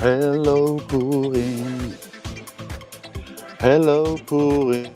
Hello Purim, hello Purim,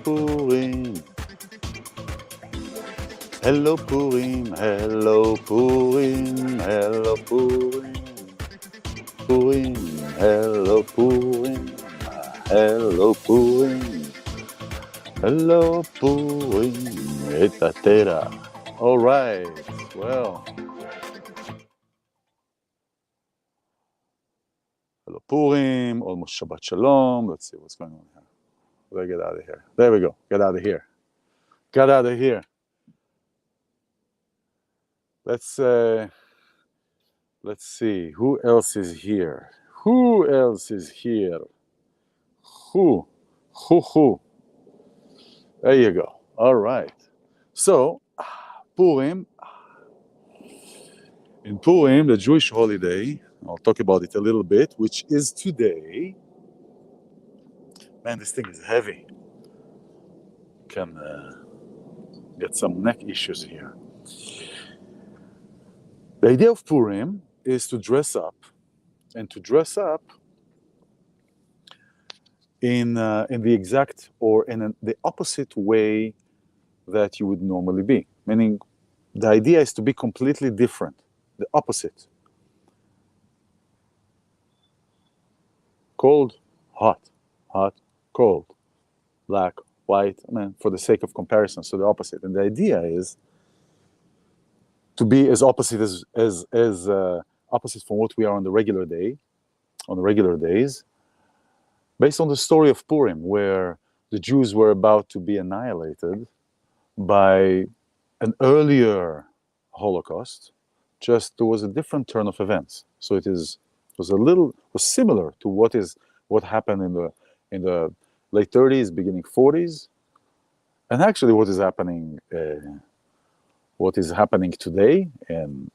Purim. Hello Purim, hello Purim, hello Purim, Purim, hello Purim, hello Purim, hello Purim, etatera. All right, well, hello Purim, almost Shabbat Shalom. Let's see what's going on here. Let me get out of here. There we go. Get out of here. Get out of here. Let's see. Who else is here? Who else is here? Who? Who? There you go. All right. So, Purim. In Purim, the Jewish holiday, I'll talk about it a little bit, which is today. Man, this thing is heavy. Can get some neck issues here. The idea of Purim is to dress up, and to dress up in the exact or in the opposite way that you would normally be. Meaning, the idea is to be completely different, the opposite. Cold, hot, hot, cold, black, white. I mean, for the sake of comparison, so the opposite. And the idea is to be as opposite as opposite from what we are on the regular day, on the regular days, based on the story of Purim, where the Jews were about to be annihilated by an earlier Holocaust. Just there was a different turn of events. So it was similar to what happened in the late 30s, beginning 40s, and actually what is happening today in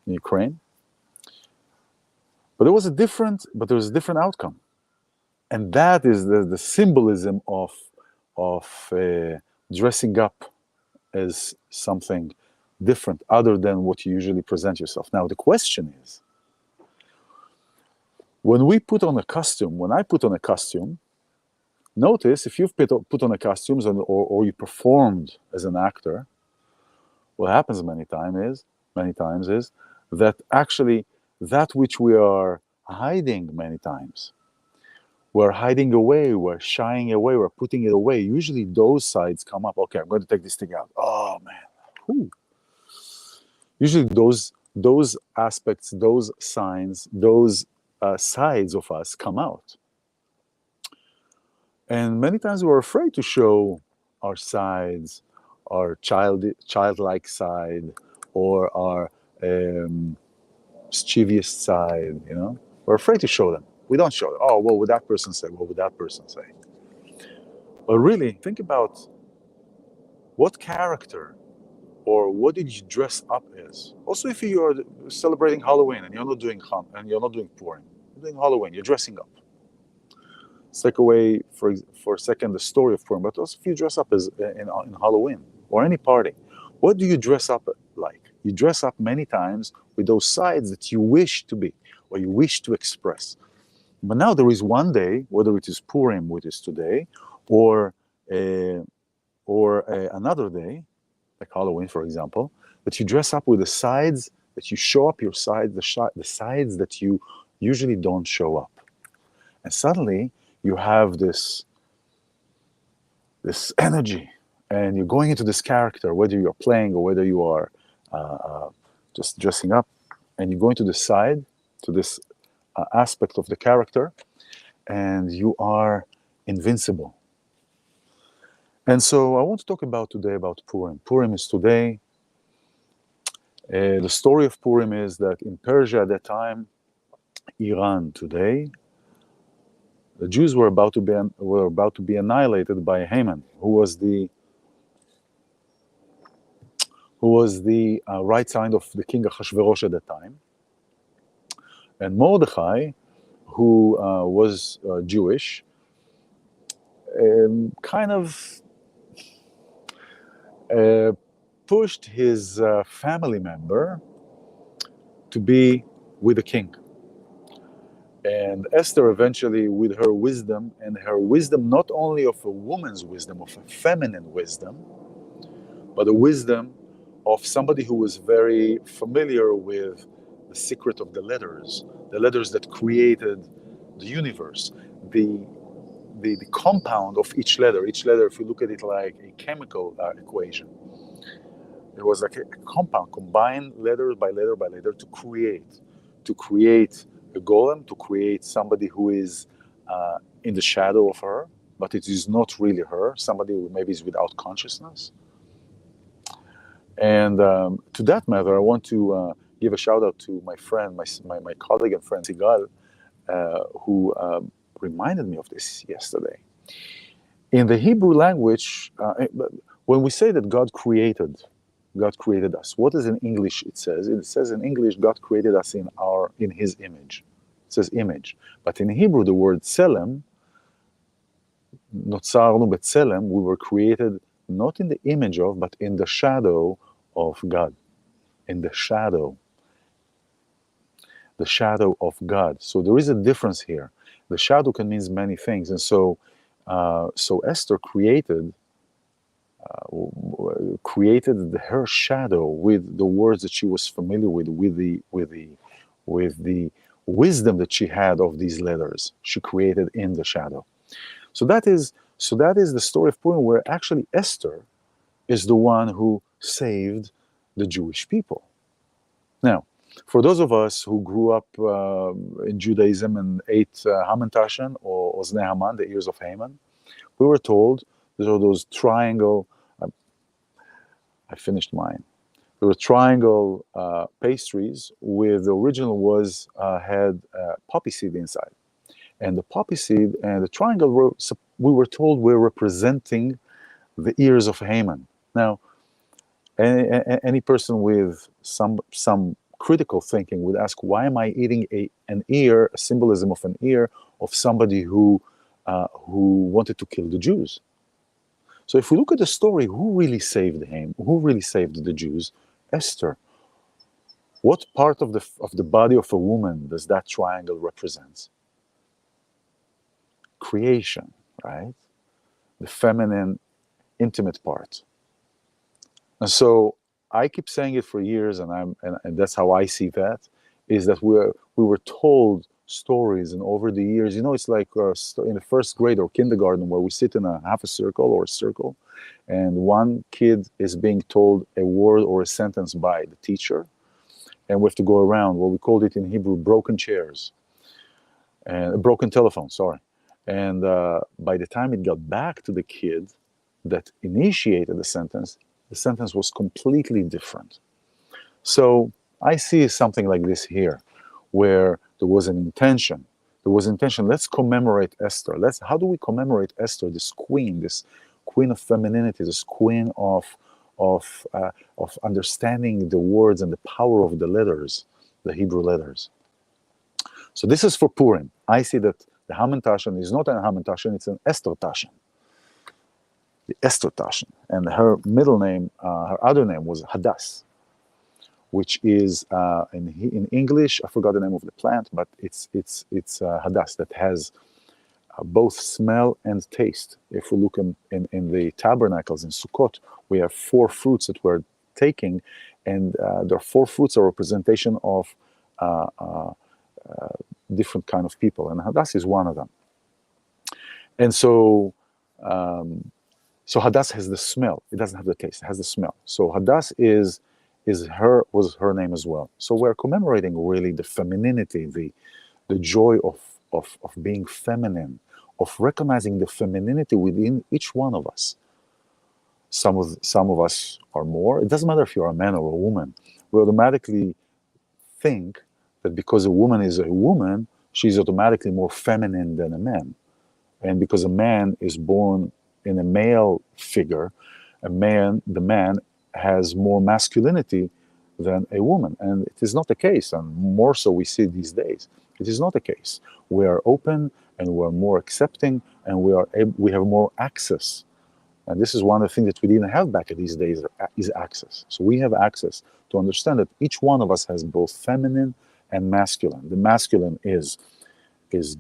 Ukraine. But there was a different outcome, and that is the symbolism of dressing up as something different other than what you usually present yourself. Now the question is, when I put on a costume, notice if you've put on a costume or you performed as an actor, what happens many times is that actually that which we are hiding many times, we're hiding away, we're shying away, we're putting it away. Usually those sides come up. Okay, I'm going to take this thing out. Oh man. Whew. Usually those aspects, those signs, those sides of us come out. And many times we're afraid to show our sides, our childlike side, or our mischievous side, We're afraid to show them. We don't show them. Oh, what would that person say? What would that person say? But really, think about what character or what did you dress up as? Also, if you are celebrating Halloween and you're not doing Purim, you're doing Halloween, you're dressing up. Let's take away for a second the story of Purim, but also if you dress up as in Halloween or any party, what do you dress up like? You dress up many times with those sides that you wish to be or you wish to express. But now there is one day, whether it is Purim, which is today, or another day, like Halloween, for example, that you dress up with the sides, that you show up your sides, the sides that you usually don't show up. And suddenly you have this energy, and you're going into this character, whether you're playing or whether you are just dressing up, and you go into the side, to this aspect of the character, and you are invincible. And so I want to talk today about Purim. Purim is today. The story of Purim is that in Persia at that time, Iran today, the Jews were about to be annihilated by Haman, who was the right side of the king Ahasuerus at that time, and Mordechai, who was Jewish, kind of pushed his family member to be with the king. And Esther eventually, with her wisdom, and her wisdom not only of a woman's wisdom, of a feminine wisdom, but a wisdom of somebody who was very familiar with the secret of the letters that created the universe, the compound of each letter. Each letter, if you look at it like a chemical equation, it was like a compound, combined letter by letter by letter to create a golem, to create somebody who is in the shadow of her, but it is not really her, somebody who maybe is without consciousness. And to that matter, I want to give a shout out to my friend, my colleague and friend Sigal, who reminded me of this yesterday. In the Hebrew language, when we say that God created us, what is in English it says? It says in English, God created us in His image. It says image. But in Hebrew, the word tselem, notzarnu b'tselem, we were created not in the image of, but in the shadow of God. In the shadow of God. So there is a difference here. The shadow can mean many things, and so Esther created her shadow with the words that she was familiar with the wisdom that she had of these letters. She created in the shadow. So that is the story of Purim, where actually Esther is the one who saved the Jewish people. Now, for those of us who grew up in Judaism and ate Hamantashen or Oznei Haman, the ears of Haman, we were told there were those triangle. I finished mine. There were triangle pastries with the original had poppy seed inside, and the poppy seed and the triangle we were told were representing the ears of Haman. Now, any person with some critical thinking would ask, why am I eating an ear, a symbolism of an ear of somebody who wanted to kill the Jews? So if we look at the story, who really saved him? Who really saved the Jews? Esther. What part of the body of a woman does that triangle represent? Creation, right? The feminine, intimate part. And so I keep saying it for years, and that's how I see that, is that we were told stories, and over the years, it's like in the first grade or kindergarten, where we sit in a half a circle or a circle, and one kid is being told a word or a sentence by the teacher, and we have to go around. Well, we called it in Hebrew broken chairs, and a broken telephone, sorry. And by the time it got back to the kid that initiated the sentence was completely different. So I see something like this here, where there was an intention. Let's commemorate Esther. How do we commemorate Esther, this queen of femininity, this queen of understanding the words and the power of the letters, the Hebrew letters. So this is for Purim. I see that the Hamantashen is not an Hamantashen, it's an Esther Tashen. The Esther Tashen. And her middle name, her other name was Hadass, which is in English, I forgot the name of the plant, but it's Hadass, that has both smell and taste. If we look in the tabernacles in Sukkot, we have 4 fruits that we're taking, and there are 4 fruits, a representation of different kind of people, and Hadass is one of them. And so Hadass has the smell. It doesn't have the taste. It has the smell. So Hadass was her name as well. So we're commemorating really the femininity, the joy of being feminine, of recognizing the femininity within each one of us. Some of us are more. It doesn't matter if you're a man or a woman. We automatically think that because a woman is a woman, she's automatically more feminine than a man. And because a man is born in a male figure, the man has more masculinity than a woman. And it is not the case, and more so we see these days. It is not the case. We are open and we're more accepting, and we have more access And this is one of the things that we didn't have back in these days is access. So we have access to understand that each one of us has both feminine and masculine. The masculine is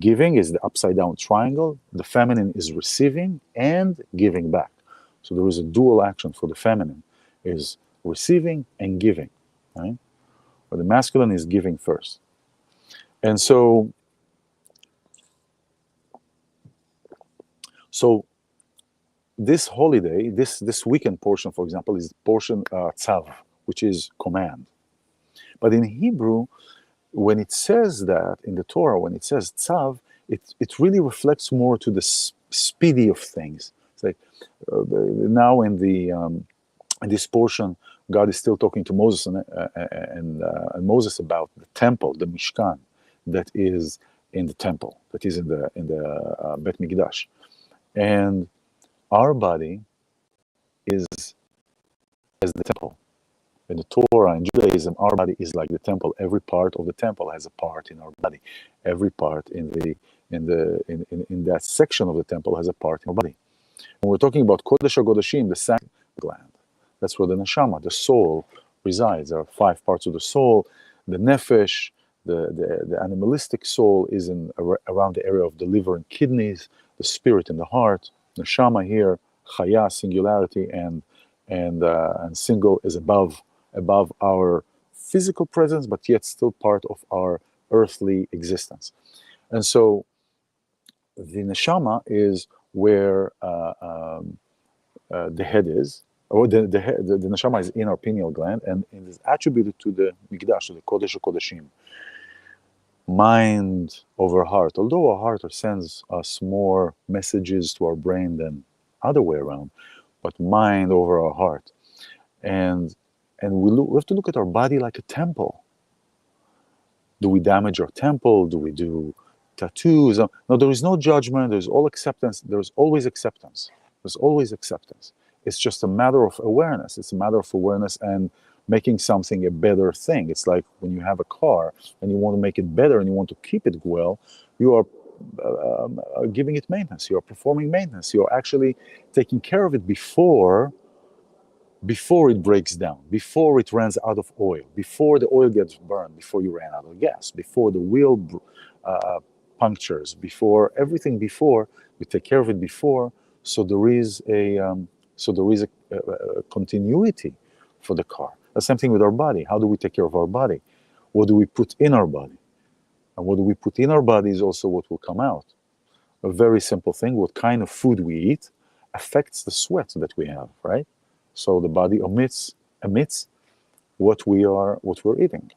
giving, is the upside down triangle. The feminine is receiving and giving back. So there is a dual action for the feminine, is receiving and giving, right? But the masculine is giving first. And so this holiday, this weekend portion, for example, is portion tzav, which is command. But in Hebrew, when it says that in the Torah, when it says tzav, it really reflects more to the speedy of things. It's like now in this portion, God is still talking to Moses and Moses about the temple, the Mishkan, that is in the temple, that is in the Bet Mikdash, and our body is as the temple. In the Torah and Judaism, our body is like the temple. Every part of the temple has a part in our body. Every part in that section of the temple has a part in our body. When we're talking about Kodesh HaKodashim, the second gland, that's where the neshama, the soul, resides. There are 5 parts of the soul. The nefesh, the animalistic soul, is around the area of the liver and kidneys. The spirit in the heart. Neshama here, chaya, singularity, and single is above our physical presence, but yet still part of our earthly existence. And so the neshama is where the head is, or the neshama is in our pineal gland, and it is attributed to the mikdash, to the kodesh kodashim. Mind over heart. Although our heart sends us more messages to our brain than other way around, but mind over our heart. And we have to look at our body like a temple. Do we damage our temple? Do we do tattoos? No, there is no judgment. There's all acceptance. There's always acceptance. There's always acceptance. It's just a matter of awareness. It's a matter of awareness and making something a better thing. It's like when you have a car and you want to make it better and you want to keep it well, you are giving it maintenance. You are performing maintenance. You are actually taking care of it before it breaks down, before it runs out of oil, before the oil gets burned, before you ran out of gas, before the wheel punctures, before everything. Before we take care of it before, so there is a continuity for the car. The same thing with our body. How do we take care of our body? What do we put in our body? And what do we put in our body is also what will come out. A very simple thing: what kind of food we eat affects the sweat that we have, right? So the body emits what we're eating,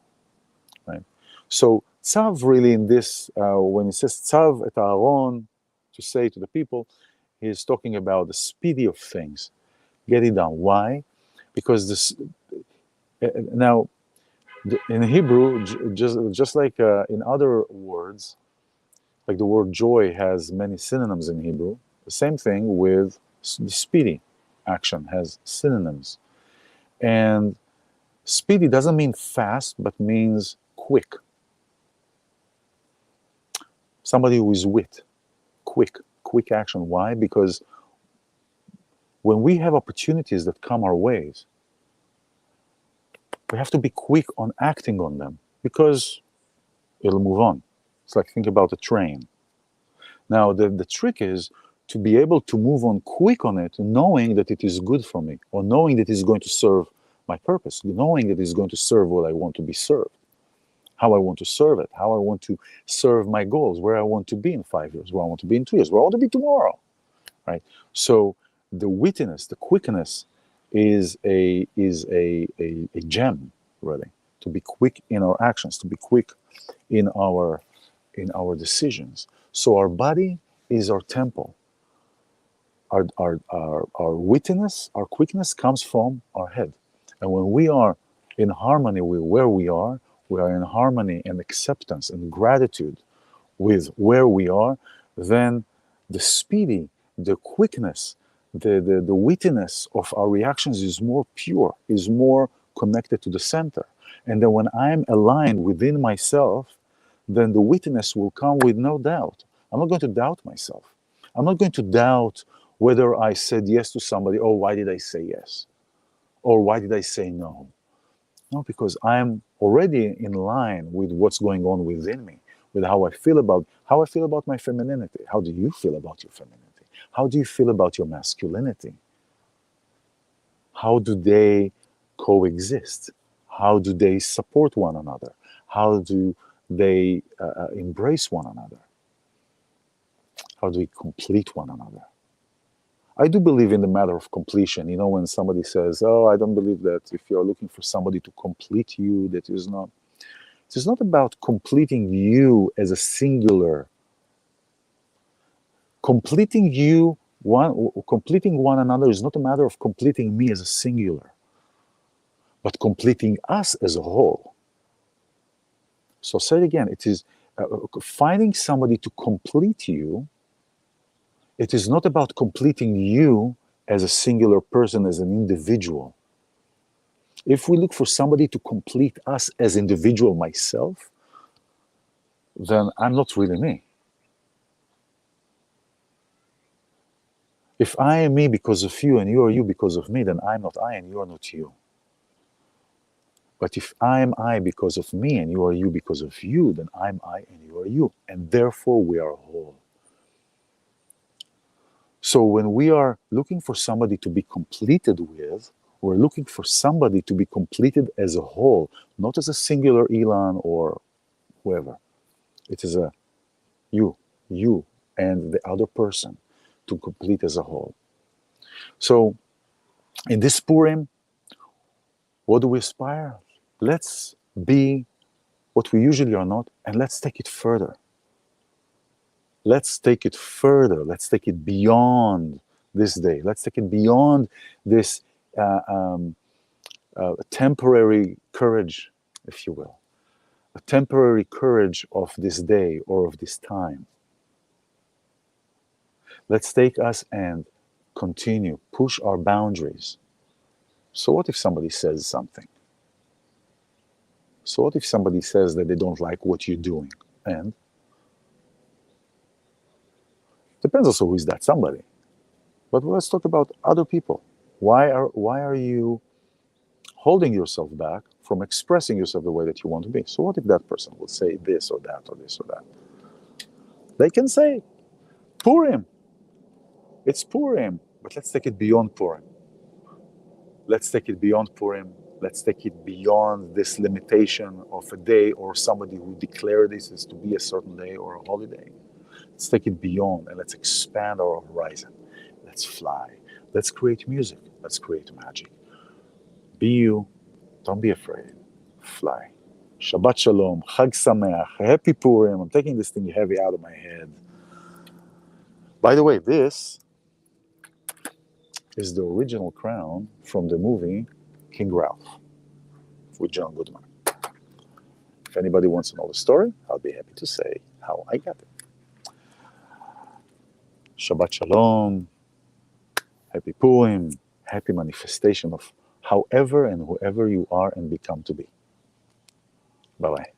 right? So tzav really in this, when it says tzav et Aaron, to say to the people, he's talking about the speedy of things. Get it done. Why? Because this now in Hebrew, just like in other words, like the word joy has many synonyms in Hebrew. The same thing with the speedy action has synonyms. And speedy doesn't mean fast, but means quick. Somebody who is quick action. Why? Because when we have opportunities that come our ways, we have to be quick on acting on them because it'll move on. It's like, think about a train. Now, the trick is to be able to move on quick on it, knowing that it is good for me, or knowing that it's going to serve my purpose, knowing that it's going to serve what I want to be served, how I want to serve it, how I want to serve my goals, where I want to be in 5 years, where I want to be in 2 years, where I want to be tomorrow, right? So the wittiness, the quickness is a gem, really, to be quick in our actions, to be quick in our decisions. So our body is our temple. Our wittiness, our quickness comes from our head. And when we are in harmony with where we are in harmony and acceptance and gratitude with where we are, then the speedy, the quickness, the wittiness of our reactions is more pure, is more connected to the center. And then when I'm aligned within myself, then the wittiness will come with no doubt. I'm not going to doubt myself. I'm not going to doubt Whether I said yes to somebody, oh, why did I say yes? Or why did I say no? No, because I'm already in line with what's going on within me, with how I feel about my femininity. How do you feel about your femininity? How do you feel about your masculinity? How do they coexist? How do they support one another? How do they embrace one another? How do we complete one another? I do believe in the matter of completion. You know, when somebody says, oh, I don't believe that if you're looking for somebody to complete you, that is not, it is not about completing you as a singular. Completing one another is not a matter of completing me as a singular, but completing us as a whole. So say it again, it is finding somebody to complete you. It is not about completing you as a singular person, as an individual. If we look for somebody to complete us as individual, myself, then I'm not really me. If I am me because of you and you are you because of me, then I'm not I and you are not you. But if I am I because of me and you are you because of you, then I'm I and you are you. And therefore we are whole. So when we are looking for somebody to be completed with, we're looking for somebody to be completed as a whole, not as a singular ilan or whoever. It is a you and the other person to complete as a whole. So in this Purim, what do we aspire? Let's be what we usually are not, and let's take it further. Let's take it further. Let's take it beyond this day. Let's take it beyond this temporary courage, if you will, a temporary courage of this day or of this time. Let's take us and continue, push our boundaries. So what if somebody says something? So what if somebody says that they don't like what you're doing? And depends also who is that somebody. But let's talk about other people. Why are you holding yourself back from expressing yourself the way that you want to be? So what if that person will say this or that or this or that? They can say, Purim. It's Purim. But let's take it beyond Purim. Let's take it beyond Purim. Let's take it beyond this limitation of a day or somebody who declared this as to be a certain day or a holiday. Let's take it beyond and let's expand our horizon. Let's fly. Let's create music. Let's create magic. Be you. Don't be afraid. Fly. Shabbat Shalom. Chag Sameach. Happy Purim. I'm taking this thing heavy out of my head. By the way, this is the original crown from the movie King Ralph with John Goodman. If anybody wants to know the story, I'll be happy to say how I got it. Shabbat Shalom. Happy Purim. Happy manifestation of however and whoever you are and become to be. Bye-bye.